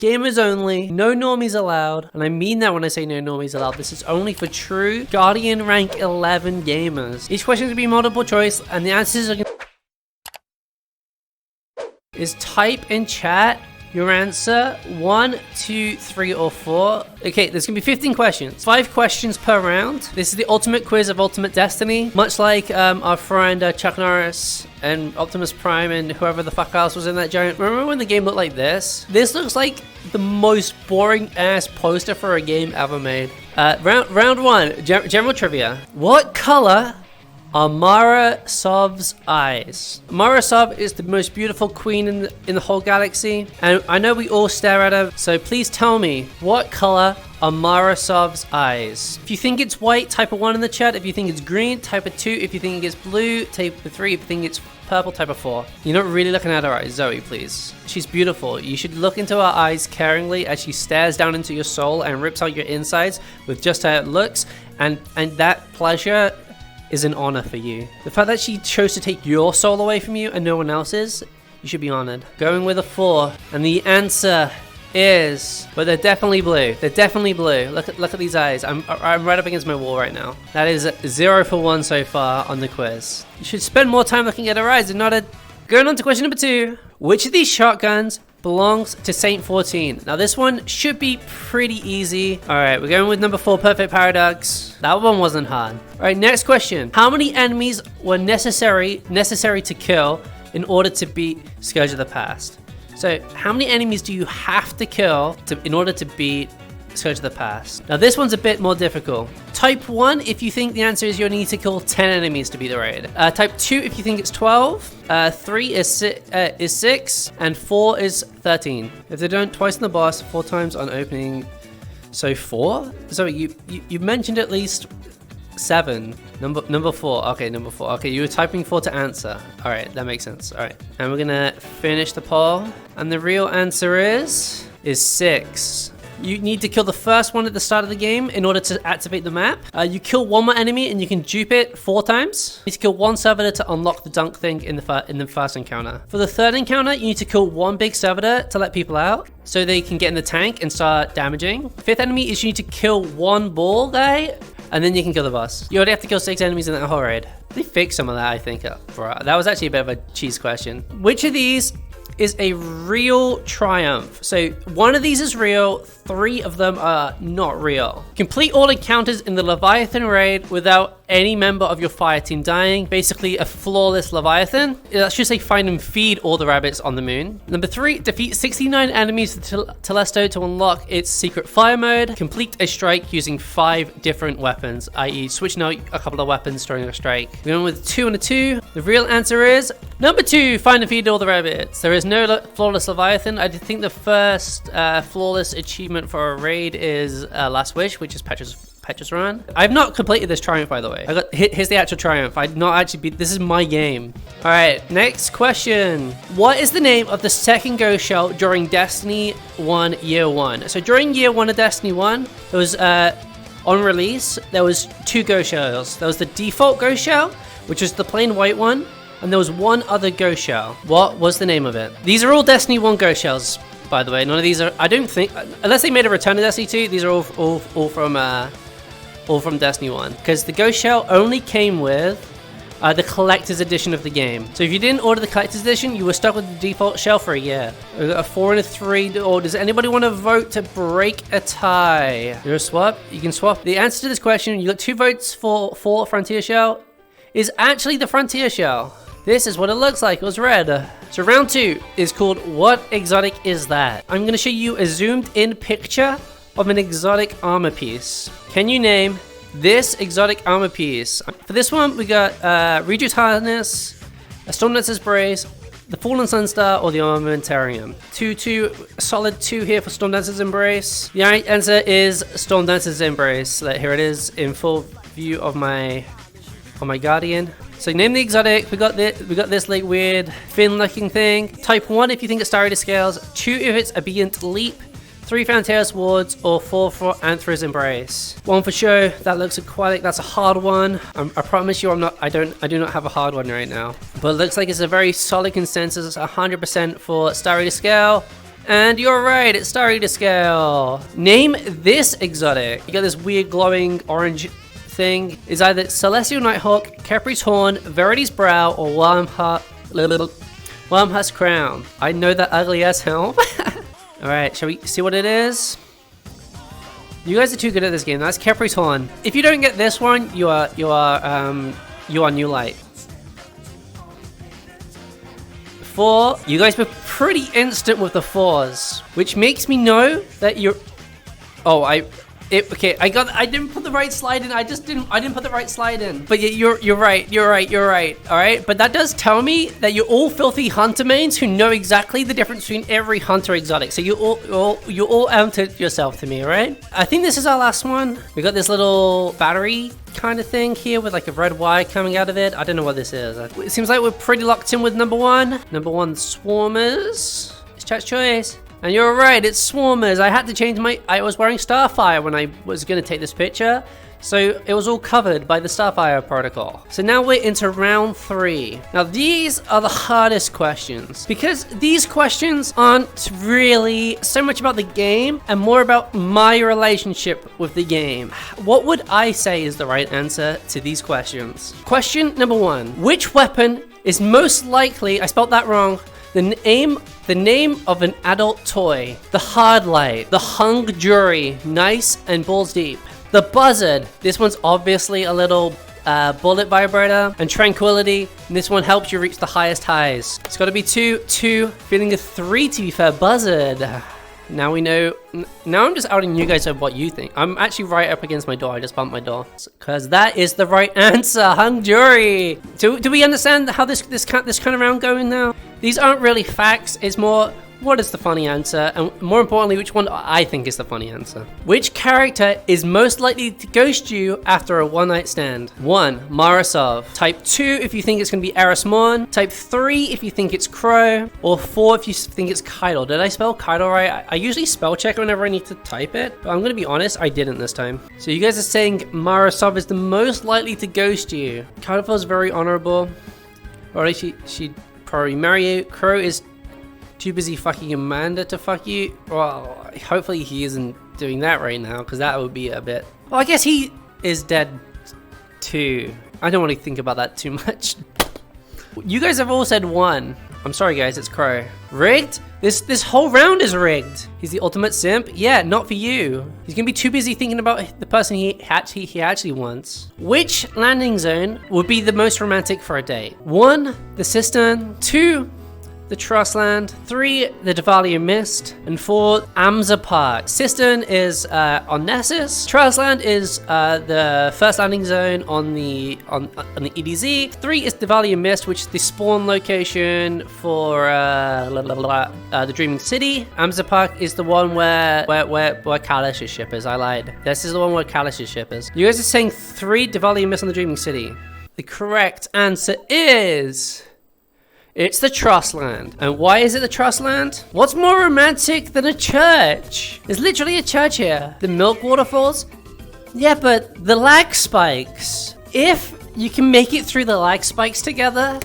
Gamers only, no normies allowed, and I mean that when I say no normies allowed. This is only for true Guardian rank 11 gamers. Each question is gonna be multiple choice, and the answers are gonna type in chat your answer 1, 2, 3, or 4. Okay, there's gonna be 15 questions, 5 questions per round. This is the ultimate quiz of Ultimate Destiny, much like our friend Chuck Norris and Optimus Prime and whoever the fuck else was in that giant. Remember when the game looked like this? This looks like the most boring ass poster for a game ever made. Round 1, general trivia. What color are Mara Sov's eyes? Mara Sov is the most beautiful queen in the whole galaxy, and I know we all stare at her, so please tell me, what color are Mara Sov's eyes? If you think it's white, type a 1 in the chat. If you think it's green, type a 2. If you think it's blue, type a 3. If you think it's purple, type a 4. You're not really looking at her eyes, Zoe, please. She's beautiful. You should look into her eyes caringly as she stares down into your soul and rips out your insides with just how it looks, and that pleasure is an honor for you. The fact that she chose to take your soul away from you and no one else's, you should be honored. Going with a 4, and the answer is, but they're definitely blue. They're definitely blue. Look at these eyes. I'm right up against my wall right now. That is 0 for 1 so far on the quiz. You should spend more time looking at her eyes and not at. Going on to question number 2. Which of these shotguns belongs to Saint 14? Now this one should be pretty easy. All right, we're going with number 4, Perfect Paradox. That one wasn't hard. All right, next question. How many enemies were necessary to kill in order to beat Scourge of the Past? So how many enemies do you have to kill in order to beat Scourge of the Past? Now this one's a bit more difficult. Type 1 if you think the answer is you'll need to kill 10 enemies to beat the raid. Type 2 if you think it's 12. 3 is 6, and 4 is 13. If they don't twice in the boss, 4 times on opening. So 4? So you mentioned at least 7. Number 4. Okay, number 4. Okay, you were typing 4 to answer. All right, that makes sense. All right, and we're gonna finish the poll, and the real answer is 6. You need to kill the first one at the start of the game in order to activate the map. You kill one more enemy and you can dupe it 4 times. You need to kill 1 servitor to unlock the dunk thing in the first encounter. For the third encounter, you need to kill 1 big servitor to let people out so they can get in the tank and start damaging. 5th enemy is you need to kill 1 ball guy, and then you can kill the boss. You already have to kill 6 enemies in that whole raid. They fixed some of that, I think. That was actually a bit of a cheese question. Which of these is a real triumph? So 1 of these is real, 3 of them are not real. Complete all encounters in the Leviathan raid without any member of your fire team dying. Basically a flawless Leviathan. Let's just say find and feed all the rabbits on the moon. Number 3, defeat 69 enemies with Telesto to unlock its secret fire mode. Complete a strike using 5 different weapons, i.e. switching out a couple of weapons during a strike. We're going with 2 and a 2. The real answer is number 2, find and feed all the rabbits. There is no flawless Leviathan. I think the first flawless achievement for a raid is Last Wish, which is Petra's Run. I've not completed this triumph, by the way. Here's the actual triumph. I've not actually beat. This is my game. All right, next question. What is the name of the second ghost shell during Destiny 1 Year 1? So during Year 1 of Destiny 1, there was on release, there was 2 ghost shells. There was the default ghost shell, which was the plain white one, and there was 1 other ghost shell. What was the name of it? These are all Destiny 1 ghost shells, by the way. None of these are, I don't think, unless they made a return to Destiny 2, these are all from Destiny 1. Because the ghost shell only came with the collector's edition of the game. So if you didn't order the collector's edition, you were stuck with the default shell for a year. We got a 4 and a 3. Or does anybody want to vote to break a tie? You're a swap? You can swap. The answer to this question, you got 2 votes for Frontier Shell, is actually the Frontier Shell. This is what it looks like. It was red. So round 2 is called What Exotic Is That? I'm going to show you a zoomed in picture of an exotic armor piece. Can you name this exotic armor piece? For this one, we got Reduce Harness, a Stormdancer's Brace, the Fallen Sunstar, or the Armamentarium. Solid 2 here for Stormdancer's Embrace. The right answer is Stormdancer's Embrace. Here it is in full view of my Guardian. So name the exotic. We got this like weird fin-looking thing. Type 1 if you think it's Starry to Scales. 2 if it's Obedient Leap. 3 Fantaeus Wards, or 4 for Anthra's Embrace. 1 for show. That looks aquatic. That's a hard one. I promise you, I do not have a hard one right now. But it looks like it's a very solid consensus. 100% for Starry to Scale. And you're right, it's Star Eater scale. Name this exotic. You got this weird glowing orange thing. Is either Celestial Nighthawk, Capri's Horn, Verity's Brow, or Wormhusk Crown. I know that ugly as hell. Alright, shall we see what it is? You guys are too good at this game. That's Capri's Horn. If you don't get this one, you are New Light. 4. You guys were pretty instant with the 4s, which makes me know that you're. Oh, okay. I didn't put the right slide in. I didn't put the right slide in. But you're right. You're right. All right. But that does tell me that you're all filthy hunter mains who know exactly the difference between every hunter exotic. So you all answered yourself to me, all right? I think this is our last one. We got this little battery kind of thing here with like a red wire coming out of it. I don't know what this is. It seems like we're pretty locked in with number 1. Number 1, Swarmers. It's chat's choice. And you're right, it's Swarmers. I had to change I was wearing Starfire when I was going to take this picture, so it was all covered by the Starfire protocol. So now we're into round 3. Now these are the hardest questions, because these questions aren't really so much about the game and more about my relationship with the game. What would I say is the right answer to these questions? Question number 1. Which weapon is most likely, I spelled that wrong, the name of an adult toy? The Hard Light, the Hung Jury, nice and balls deep. The Buzzard, this one's obviously a little bullet vibrator. And Tranquility, and this one helps you reach the highest highs. It's got to be 2, feeling a 3 to be fair. Buzzard. Now we know. Now I'm just outing you guys of what you think. I'm actually right up against my door. I just bumped my door because that is the right answer. Hung Jury. Do we understand how this kind of round going now? These aren't really facts. It's more, what is the funny answer? And more importantly, which one I think is the funny answer. Which character is most likely to ghost you after a one-night stand? 1, Marasov. Type 2 if you think it's going to be Erismon. Type 3 if you think it's Crow. Or 4 if you think it's cayde. Did I spell cayde right? I usually spell check whenever I need to type it, but I'm going to be honest, I didn't this time. So you guys are saying Marasov is the most likely to ghost you. Cayde feels very honorable. Or she'd probably marry you. Crow is too busy fucking Amanda to fuck you. Well, hopefully he isn't doing that right now, because that would be a bit. Well, I guess he is dead too. I don't want to think about that too much. You guys have all said 1. I'm sorry guys, it's Crow. Rigged? This whole round is rigged. He's the ultimate simp? Yeah, not for you. He's gonna be too busy thinking about the person he actually wants. Which landing zone would be the most romantic for a date? 1, the Cistern. 2, the Trustland. 3, the Devalia Mist. And 4, Amza Park. Cistern is on Nessus. Trustland is the first landing zone on the EDZ. 3 is Devalia Mist, which is the spawn location for the Dreaming City. Amza Park is the one where Kalish's ship is. I lied. This is the one where Kalish's ship is. You guys are saying 3, Devalia Mist on the Dreaming City. The correct answer is... it's the Trustland. And why is it the Trustland? What's more romantic than a church? There's literally a church here. The milk waterfalls? Yeah, but the lag spikes. If you can make it through the lag spikes together,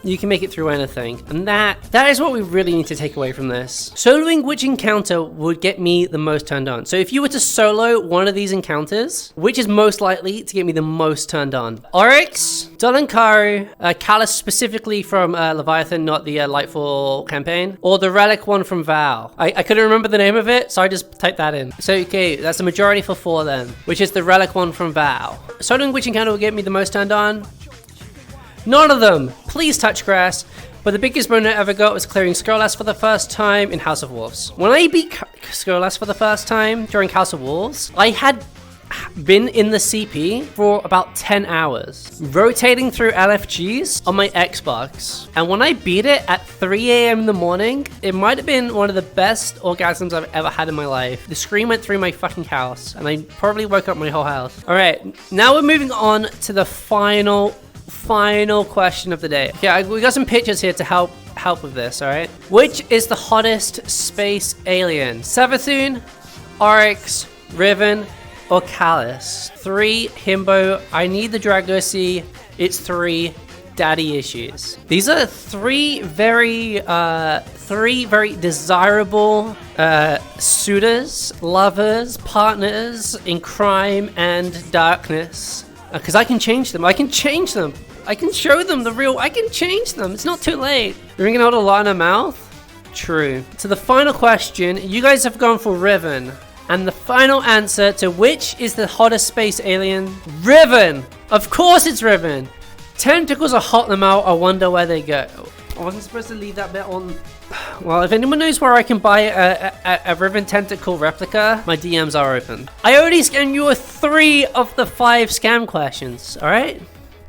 you can make it through anything. And that is what we really need to take away from this. Soloing which encounter would get me the most turned on? So if you were to solo one of these encounters, which is most likely to get me the most turned on? Oryx, Dolankaru, Callus specifically from Leviathan, not the Lightfall campaign, or the relic one from Val. I couldn't remember the name of it, so I just typed that in. So okay, that's the majority for 4 then, which is the relic one from Val. Soloing which encounter will get me the most turned on? None of them. Please touch grass. But the biggest boner I ever got was clearing Skirlass for the first time in House of Wolves. When I beat Skirlass for the first time during House of Wolves, I had been in the CP for about 10 hours, rotating through LFGs on my Xbox. And when I beat it at 3 a.m. in the morning, it might have been one of the best orgasms I've ever had in my life. The scream went through my fucking house, and I probably woke up my whole house. All right, now we're moving on to the final question of the day. Okay, we got some pictures here to help with this, all right? Which is the hottest space alien? Savathun, Oryx, Riven, or Callus? 3, Himbo. I need the Dragossi. It's 3, daddy issues. These are three very desirable suitors, lovers, partners in crime and darkness. Because I can change them. I can change them. I can show them the real. I can change them. It's not too late. You're gonna hold a lot in her mouth? True. So the final question, you guys have gone for Riven. And the final answer to which is the hottest space alien? Riven! Of course it's Riven! Tentacles are hot in the mouth. I wonder where they go. I wasn't supposed to leave that bit on. Well, if anyone knows where I can buy a Riven tentacle replica, my DMs are open. I already scammed you with 3 of the 5 scam questions, alright?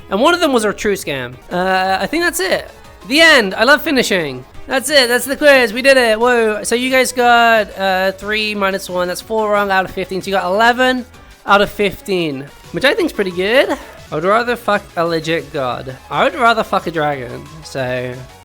And one of them was a true scam. I think that's it. The end. I love finishing. That's it. That's the quiz. We did it. Whoa. So you guys got 3 minus 1. That's 4 wrong out of 15. So you got 11 out of 15, which I think is pretty good. I would rather fuck a legit god. I would rather fuck a dragon. So